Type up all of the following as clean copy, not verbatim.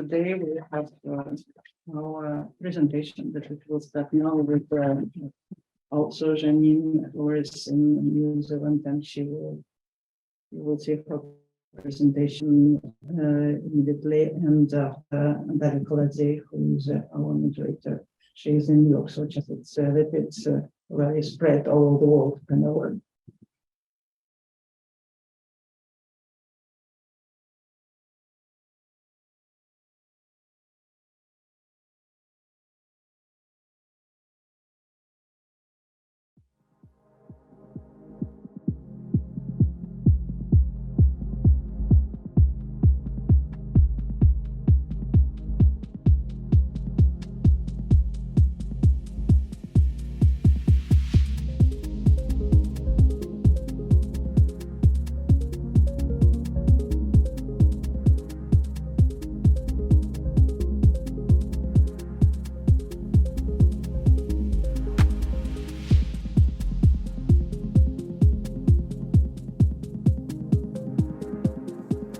today we have our presentation that we will start now with also Janine, who is in New Zealand, and you will see her presentation immediately, and Natalia Kolodzei, who is our moderator. She is in New York, so just it's very spread all over the world and over.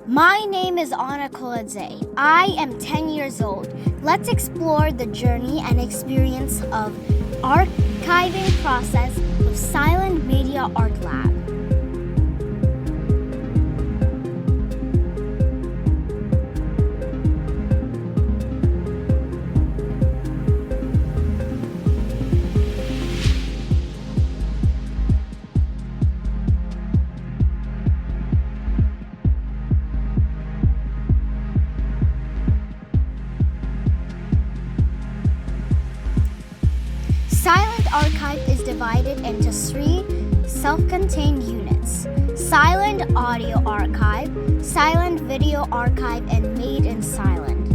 My name is Kolodzei. I am 10 years old. Let's explore the journey and experience of archiving process with Silent Media Art Lab. Silent Archive is divided into 3 self-contained units: Silent Audio Archive, Silent Video Archive, and Made in Silent.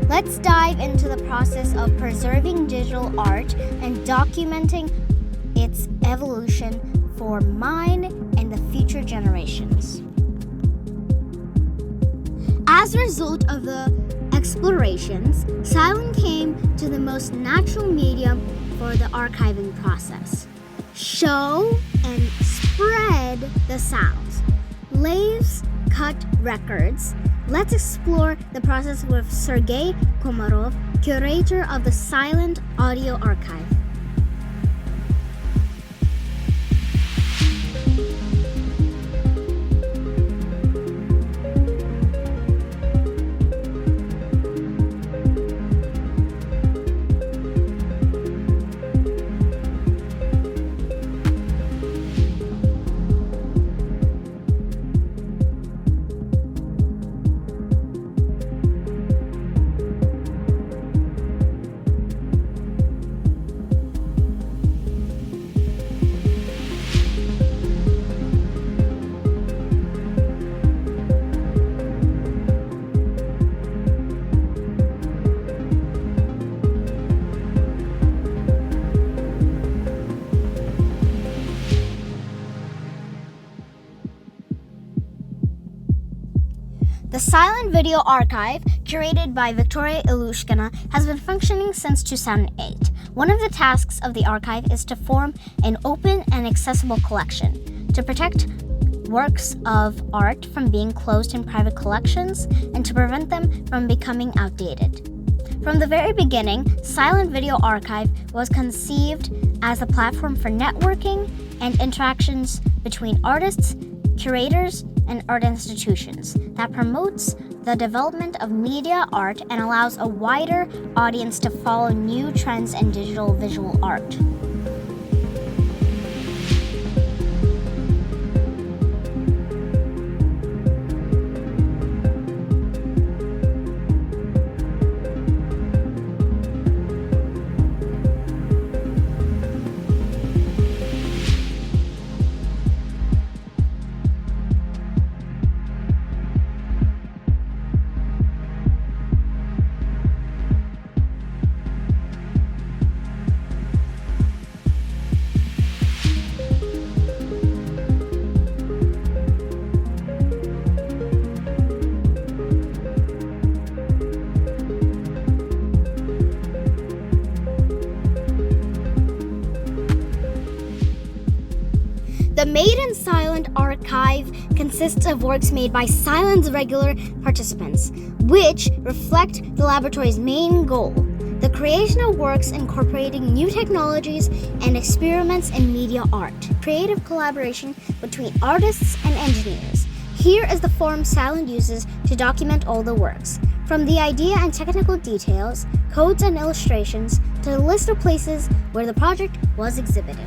Let's dive into the process of preserving digital art and documenting its evolution for mine and the future generations. As a result of the explorations, silent came to the most natural medium for the archiving process. Show and spread the sounds. Laves cut records. Let's explore the process with Sergei Komarov, curator of the Silent Audio Archive. The Silent Video Archive, curated by Victoria Ilyushkina, has been functioning since 2008. One of the tasks of the archive is to form an open and accessible collection, to protect works of art from being closed in private collections, and to prevent them from becoming outdated. From the very beginning, Silent Video Archive was conceived as a platform for networking and interactions between artists, curators, and art institutions that promotes the development of media art and allows a wider audience to follow new trends in digital visual art. The Made in Silent archive consists of works made by Silent's regular participants. which reflect the laboratory's main goal: the creation of works incorporating new technologies and experiments in media art, creative collaboration between artists and engineers. Here is the form Silent uses to document all the works, from the idea and technical details, codes and illustrations, to the list of places where the project was exhibited.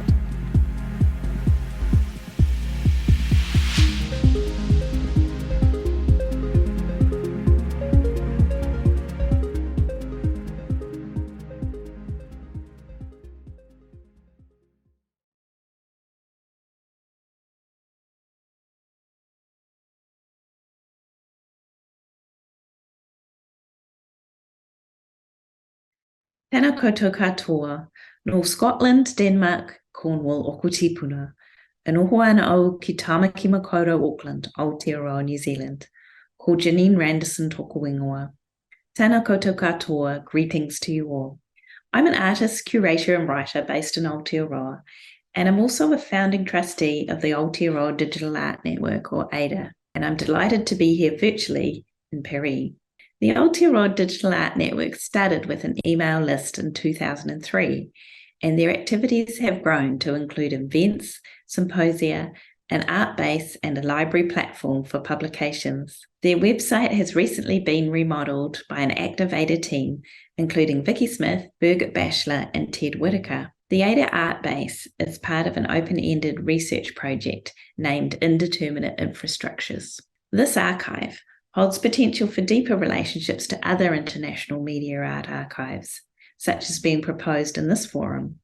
Tēnā koutou katoa, no Scotland, Denmark, Cornwall o Kutipuna, e noho ana au ki Tamaki Makaurau, Auckland, Aotearoa, New Zealand, ko Janine Randerson tōku ingoa. Tēnā koutou katoa, greetings to you all. I'm an artist, curator and writer based in Aotearoa, and I'm also a founding trustee of the Aotearoa Digital Art Network, or AIDA, and I'm delighted to be here virtually in Paris. The Aotearoa Digital Art Network started with an email list in 2003, and their activities have grown to include events, symposia, an art base, and a library platform for publications. Their website has recently been remodelled by an active AIDA team, including Vicky Smith, Birgit Bashler, and Ted Whitaker. The AIDA Art Base is part of an open-ended research project named Indeterminate Infrastructures. This archive holds potential for deeper relationships to other international media art archives, such as being proposed in this forum.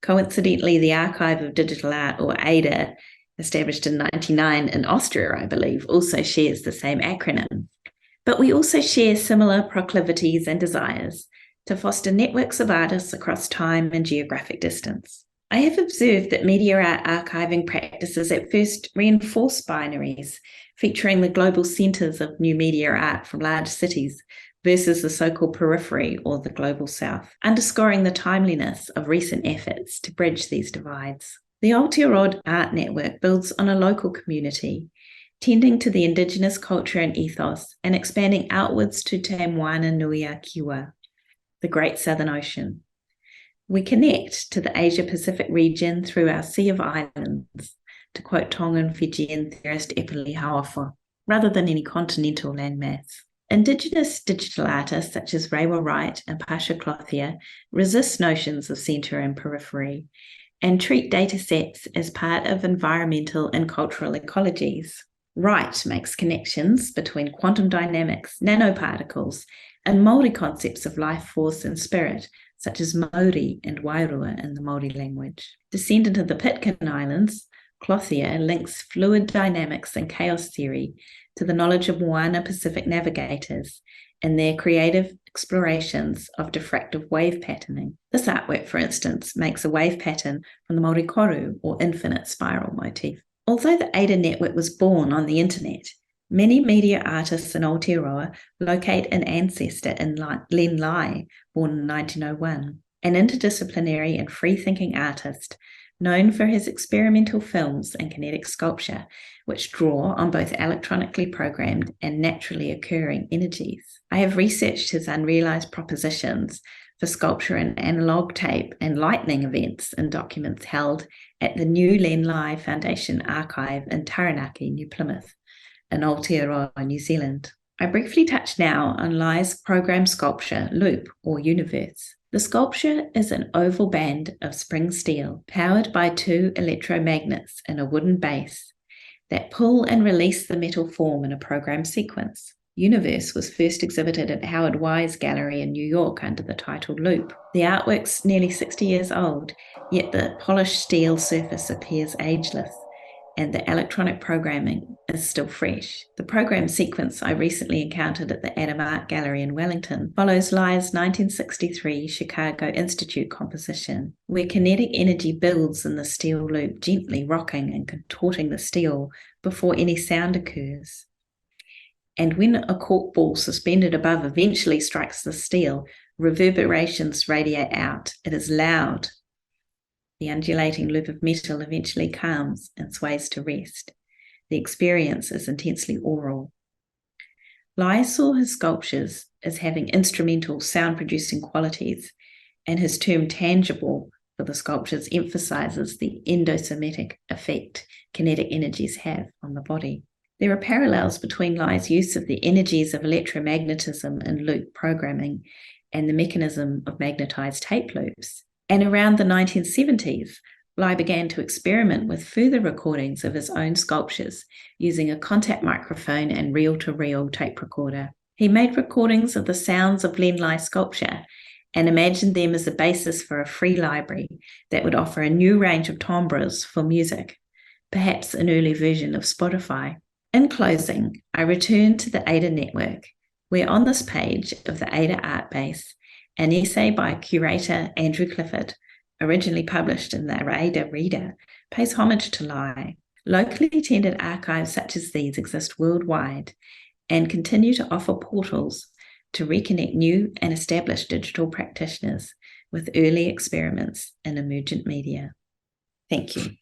Coincidentally, the Archive of Digital Art, or AIDA, established in 1999 in Austria, I believe, also shares the same acronym. But we also share similar proclivities and desires to foster networks of artists across time and geographic distance. I have observed that media art archiving practices at first reinforce binaries, featuring the global centres of new media art from large cities versus the so-called periphery or the global south, underscoring the timeliness of recent efforts to bridge these divides. The Aotearoa Art Network builds on a local community, tending to the Indigenous culture and ethos and expanding outwards to Te Moana Nui a Kiwa, the Great Southern Ocean. We connect to the Asia-Pacific region through our Sea of Islands, to quote Tongan Fijian theorist Epeli Hauafa, rather than any continental landmass. Indigenous digital artists such as Rewa Wright and Pasha Clothier resist notions of centre and periphery and treat data sets as part of environmental and cultural ecologies. Wright makes connections between quantum dynamics, nanoparticles, and Māori concepts of life force and spirit, such as Maori and Wairua in the Māori language. Descendant of the Pitcairn Islands, Clothier links fluid dynamics and chaos theory to the knowledge of Moana Pacific navigators and their creative explorations of diffractive wave patterning. This artwork, for instance, makes a wave pattern from the Māori koru, or infinite spiral motif. Although the AIDA network was born on the internet, many media artists in Aotearoa locate an ancestor in Len Lai, born in 1901, an interdisciplinary and free-thinking artist known for his experimental films and kinetic sculpture, which draw on both electronically programmed and naturally occurring energies. I have researched his unrealized propositions for sculpture in analog tape and lightning events in documents held at the New Len Lai Foundation Archive in Taranaki, New Plymouth, in Aotearoa, New Zealand. I briefly touch now on Lai's program sculpture, Loop, or Universe. The sculpture is an oval band of spring steel powered by two electromagnets in a wooden base that pull and release the metal form in a program sequence. Universe was first exhibited at Howard Wise Gallery in New York under the title Loop. The artwork's nearly 60 years old, yet the polished steel surface appears ageless, and the electronic programming is still fresh. The program sequence I recently encountered at the Adam Art Gallery in Wellington follows Lai's 1963 Chicago Institute composition, where kinetic energy builds in the steel loop, gently rocking and contorting the steel before any sound occurs. And when a cork ball suspended above eventually strikes the steel, reverberations radiate out. It is loud. The undulating loop of metal eventually calms and sways to rest. The experience is intensely oral. Lai saw his sculptures as having instrumental sound-producing qualities, and his term tangible for the sculptures emphasizes the endosomatic effect kinetic energies have on the body. There are parallels between Lai's use of the energies of electromagnetism in loop programming and the mechanism of magnetized tape loops. And around the 1970s, Lai began to experiment with further recordings of his own sculptures using a contact microphone and reel-to-reel tape recorder. He made recordings of the sounds of Len Lai's sculpture and imagined them as a basis for a free library that would offer a new range of timbres for music, perhaps an early version of Spotify. In closing, I return to the AIDA network, where on this page of the AIDA Art Base, an essay by curator Andrew Clifford, originally published in the AIDA Reader, pays homage to Lai. Locally tended archives such as these exist worldwide and continue to offer portals to reconnect new and established digital practitioners with early experiments in emergent media. Thank you.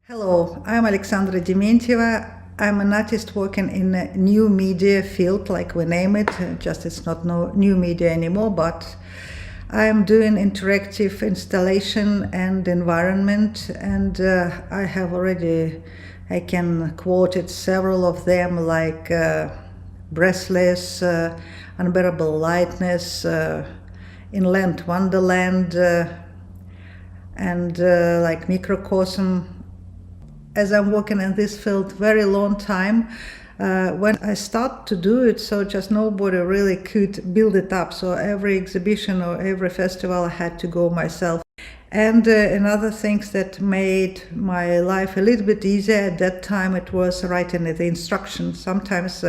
Hello, I'm Alexandra Dementieva. I'm an artist working in a new media field, like we name it, just it's not new media anymore, but I'm doing interactive installation and environment, and I have already, I can quote it, several of them, like Breathless, Unbearable Lightness, Inland Wonderland, and like Microcosm. As I'm working in this field very long time, when I start to do it, so just nobody really could build it up. So every exhibition or every festival I had to go myself. And another things that made my life a little bit easier at that time, it was writing the instructions. Sometimes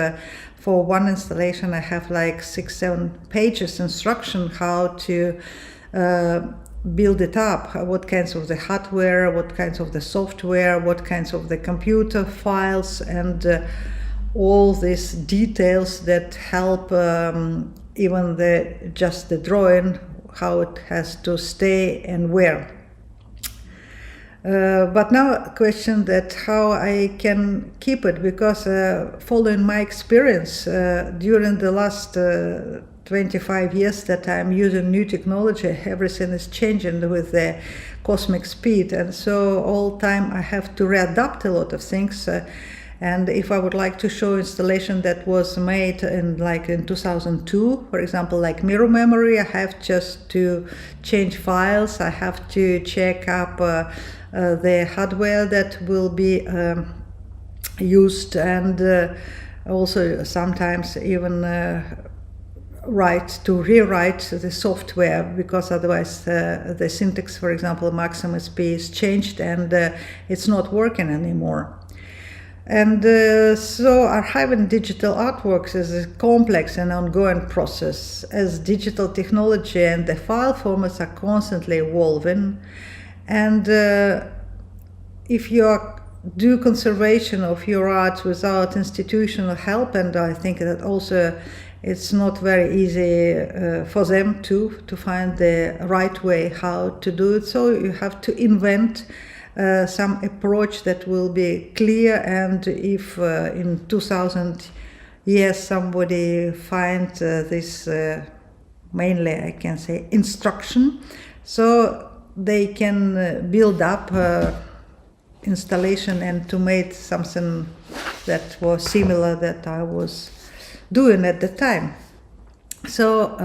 for one installation I have like 6-7 pages instruction how to build it up, what kinds of the hardware, what kinds of the software, what kinds of the computer files, and all these details that help even just the drawing, how it has to stay and where. But now a question that how I can keep it, because following my experience during the last 25 years that I'm using new technology, everything is changing with the cosmic speed, and so all time I have to readapt a lot of things. And if I would like to show installation that was made in 2002, for example, like mirror memory, I have just to change files, I have to check up the hardware that will be used, and also sometimes even rewrite the software, because otherwise the syntax, for example, Maximus P is changed and it's not working anymore. And so archiving digital artworks is a complex and ongoing process, as digital technology and the file formats are constantly evolving. And if you do conservation of your art without institutional help, and I think that also it's not very easy for them to find the right way how to do it. So you have to invent some approach that will be clear, and if in 2000 years somebody find this mainly, I can say, instruction, so they can build up installation and to make something that was similar that I was doing at the time. So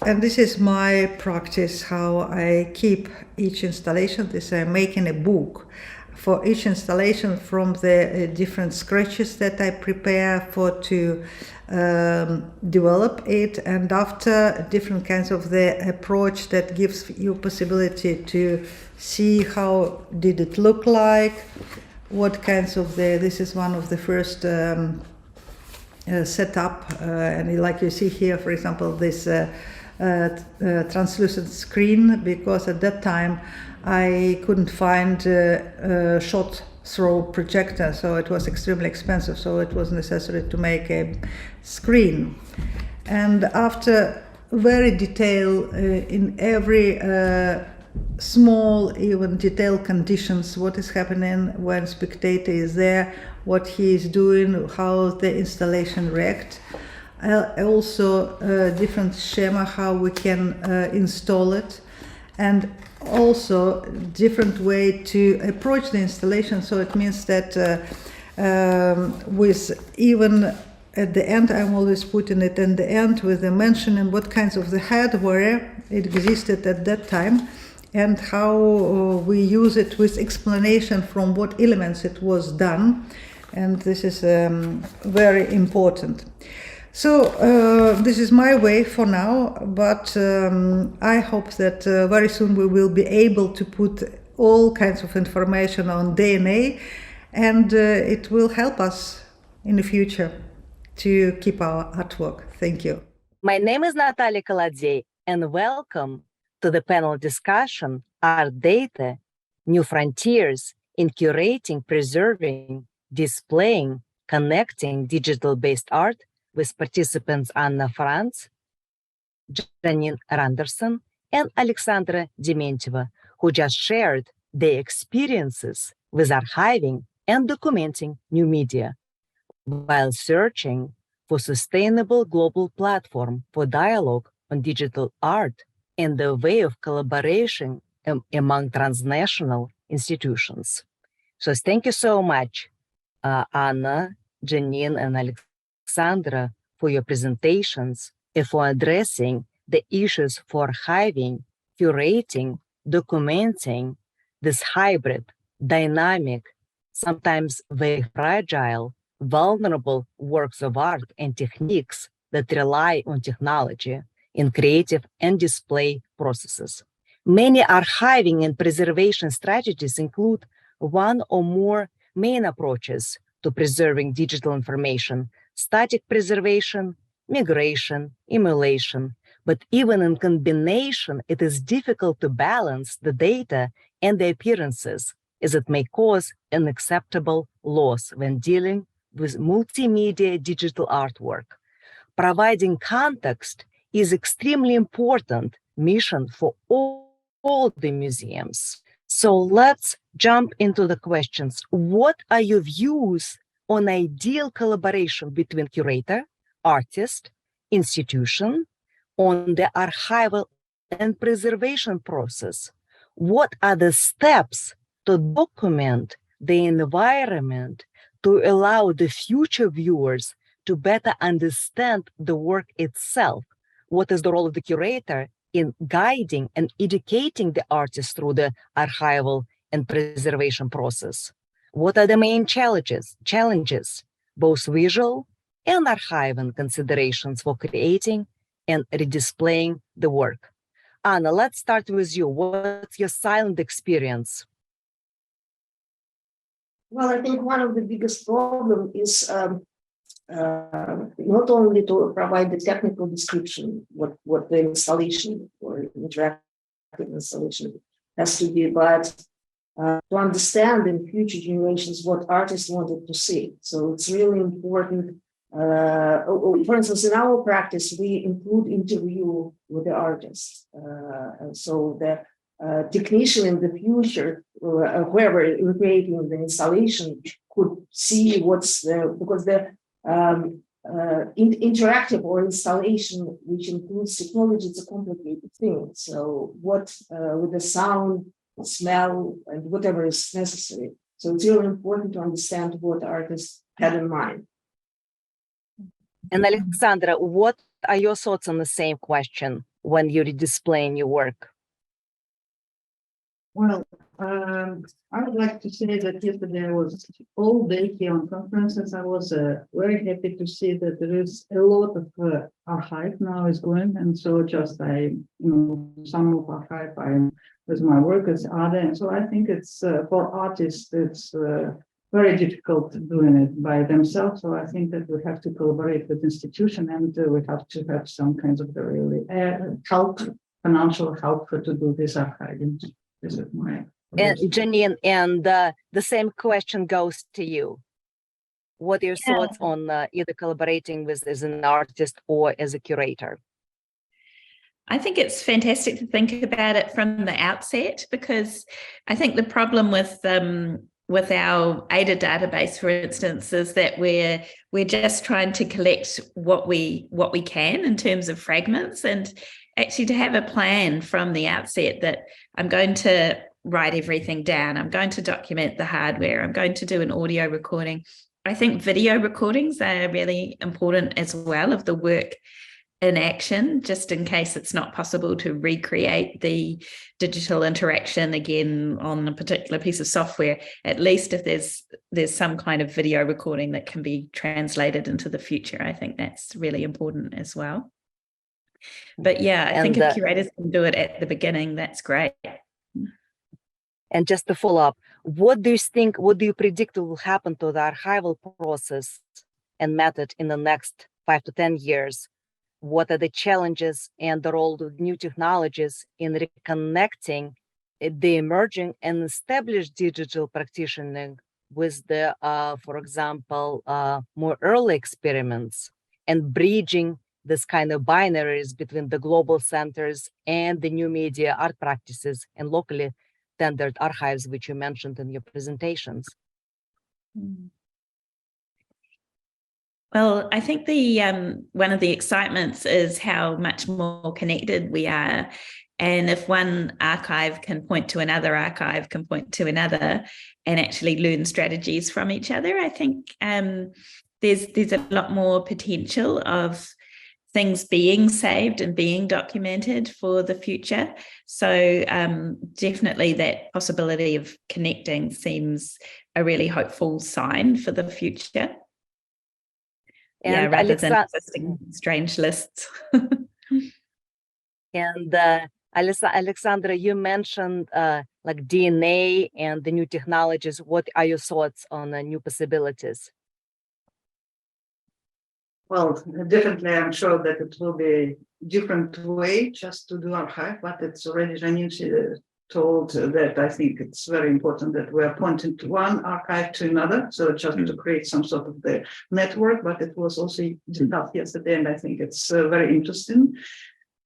and this is my practice, how I keep each installation. This I'm making a book for each installation from the different scratches that I prepare for to develop it, and after different kinds of the approach that gives you possibility to see how did it look like, what kinds of this is one of the first setup, and like you see here, for example, this translucent screen, because at that time I couldn't find a shot throw projector, so it was extremely expensive, so it was necessary to make a screen. And after very detailed in every small, even detailed conditions, what is happening when spectator is there, what he is doing, how the installation react. Also different schema how we can install it, and also different way to approach the installation. So it means that with even at the end, I'm always putting it in the end with the mentioning what kinds of the hardware it existed at that time and how we use it with explanation from what elements it was done. And this is very important. So this is my way for now, but I hope that very soon we will be able to put all kinds of information on DNA, and it will help us in the future to keep our artwork. Thank you. My name is Natalia Kolodzei, and welcome to the panel discussion, Art Data, New Frontiers in Curating, Preserving, Displaying, Connecting Digital-Based Art, with participants Anna Frants, Janine Randerson, and Alexandra Dementieva, who just shared their experiences with archiving and documenting new media, while searching for sustainable global platform for dialogue on digital art and the way of collaboration among transnational institutions. So thank you so much, Anna, Janine, and Alexandra, for your presentations and for addressing the issues for archiving, curating, documenting this hybrid, dynamic, sometimes very fragile, vulnerable works of art and techniques that rely on technology in creative and display processes. Many archiving and preservation strategies include one or more main approaches to preserving digital information: static preservation, migration, emulation. But even in combination, it is difficult to balance the data and the appearances, as it may cause unacceptable loss when dealing with multimedia digital artwork. Providing context is extremely important mission for all the museums. So let's jump into the questions. What are your views on ideal collaboration between curator, artist, institution, on the archival and preservation process? What are the steps to document the environment to allow the future viewers to better understand the work itself? What is the role of the curator in guiding and educating the artist through the archival and preservation process? What are the main challenges, both visual and archiving considerations for creating and redisplaying the work? Anna, let's start with you. What's your silent experience? Well, I think one of the biggest problems is not only to provide the technical description, what the installation or interactive installation has to be, but to understand in future generations what artists wanted to see. So it's really important. For instance, in our practice, we include interview with the artist. So the technician in the future, whoever is creating the installation, could see what's the, because the interactive or installation, which includes technology, it's a complicated thing. So what with the sound, smell, and whatever is necessary. So it's really important to understand what the artist had in mind. And Alexandra, what are your thoughts on the same question when you're displaying your work? Well, I would like to say that yesterday I was all day here on conferences. I was very happy to see that there is a lot of archive now is going, and so just some of archive with my work as other, and so I think it's for artists it's very difficult doing it by themselves. So I think that we have to collaborate with institution, and we have to have some kinds of really help, financial help to do this archiving. This is my and Janine, and the same question goes to you. What are your thoughts on either collaborating with as an artist or as a curator? I think it's fantastic to think about it from the outset, because I think the problem with our ADA database, for instance, is that we're just trying to collect what we can in terms of fragments, and actually to have a plan from the outset that I'm going to write everything down, I'm going to document the hardware, I'm going to do an audio recording. I think video recordings are really important as well of the work in action, just in case it's not possible to recreate the digital interaction again on a particular piece of software. At least if there's some kind of video recording that can be translated into the future, I think that's really important as well. But yeah, I think if curators can do it at the beginning, that's great. And just to follow up, what do you predict will happen to the archival process and method in the next 5 to 10 years? What are the challenges and the role of new technologies in reconnecting the emerging and established digital practitioner with the, for example, more early experiments, and bridging this kind of binaries between the global centers and the new media art practices and locally tendered archives, which you mentioned in your presentations? Well, I think the one of the excitements is how much more connected we are. And if one archive can point to another archive, can point to another, and actually learn strategies from each other, I think there's a lot more potential of things being saved and being documented for the future. So definitely that possibility of connecting seems a really hopeful sign for the future. And rather than existing strange lists. And Alexandra, you mentioned like DNA and the new technologies. What are your thoughts on new possibilities? Well, definitely, I'm sure that it will be a different way just to do archive, but it's already Janine told that I think it's very important that we are pointing to one archive to another, so just to create some sort of the network, but it was also discussed yesterday, and I think it's very interesting.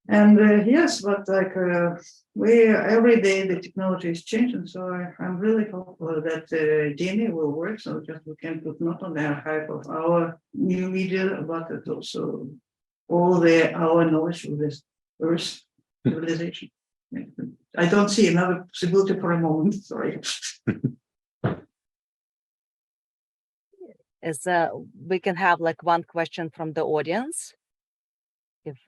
And yes, but like every day the technology is changing, so I'm really hopeful that DNA will work, so just we can put not only archive of our new media, but it also all our knowledge of this Earth civilization. I don't see another possibility for a moment, sorry. We can have like one question from the audience, if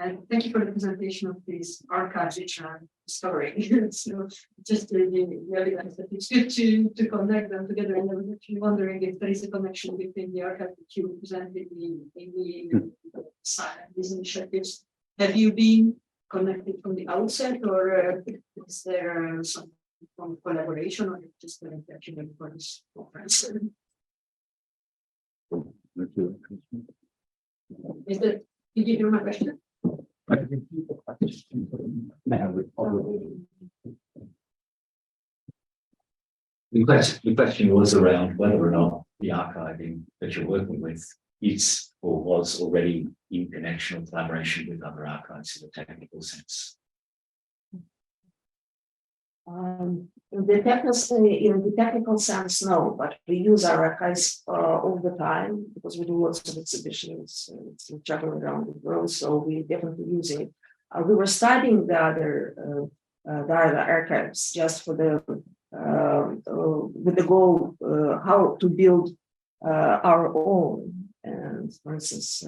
And thank you for the presentation of these archives which are discovering. So just really realize that it's good to connect them together. And I was actually wondering if there is a connection between the archive that you presented in these initiatives. Have you been connected from the outset, or is there some form of collaboration, or just actually for this conference? Did you hear my question? The question was around whether or not the archiving that you're working with is or was already in connection or collaboration with other archives in a technical sense. In the technical sense, no, but we use our archives all the time because we do lots of exhibitions and travel around the world, so we definitely use it. We were studying the other archives just for with the goal how to build our own. And for instance,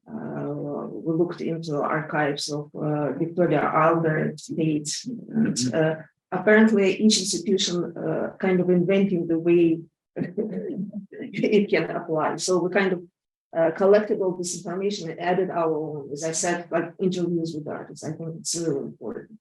we looked into archives of Victoria Albert State, and apparently each institution kind of inventing the way it can apply. So we kind of collected all this information and added our own, as I said, like interviews with artists. I think it's really important.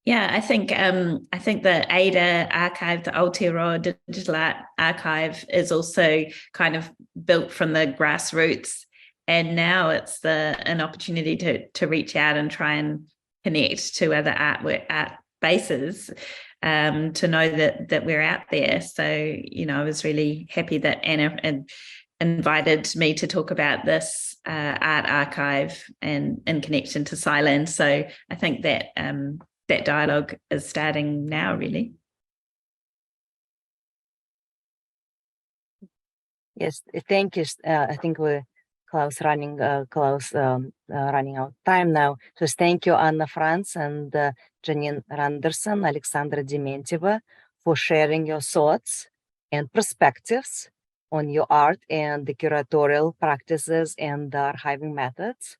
Yeah, I think the ADA archive, the Aotearoa Digital Art Archive, is also kind of built from the grassroots And now it's an opportunity to reach out and try and connect to other art bases, to know that we're out there. So, I was really happy that Anna invited me to talk about this art archive and in connection to Cylon. So I think that that dialogue is starting now, really. Yes, thank you. I think we're running out time now. So thank you, Anna Frants and Janine Randerson, Alexandra Dementieva, for sharing your thoughts and perspectives on your art and the curatorial practices and the archiving methods.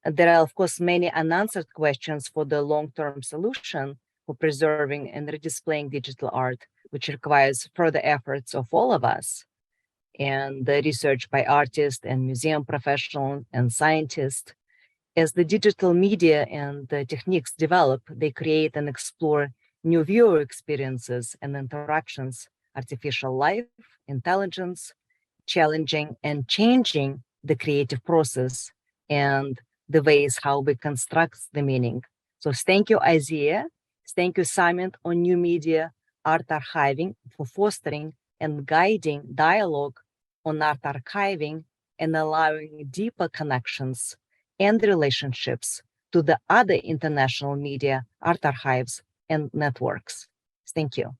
There are, of course, many unanswered questions for the long-term solution for preserving and redisplaying digital art, which requires further efforts of all of us. And the research by artists and museum professionals and scientists. As the digital media and the techniques develop, they create and explore new viewer experiences and interactions, artificial life, intelligence, challenging and changing the creative process and the ways how we construct the meaning. So thank you, ISEA. Thank you, Summit on New Media Art Archiving, for fostering and guiding dialogue on art archiving and allowing deeper connections and relationships to the other international media art archives and networks. Thank you.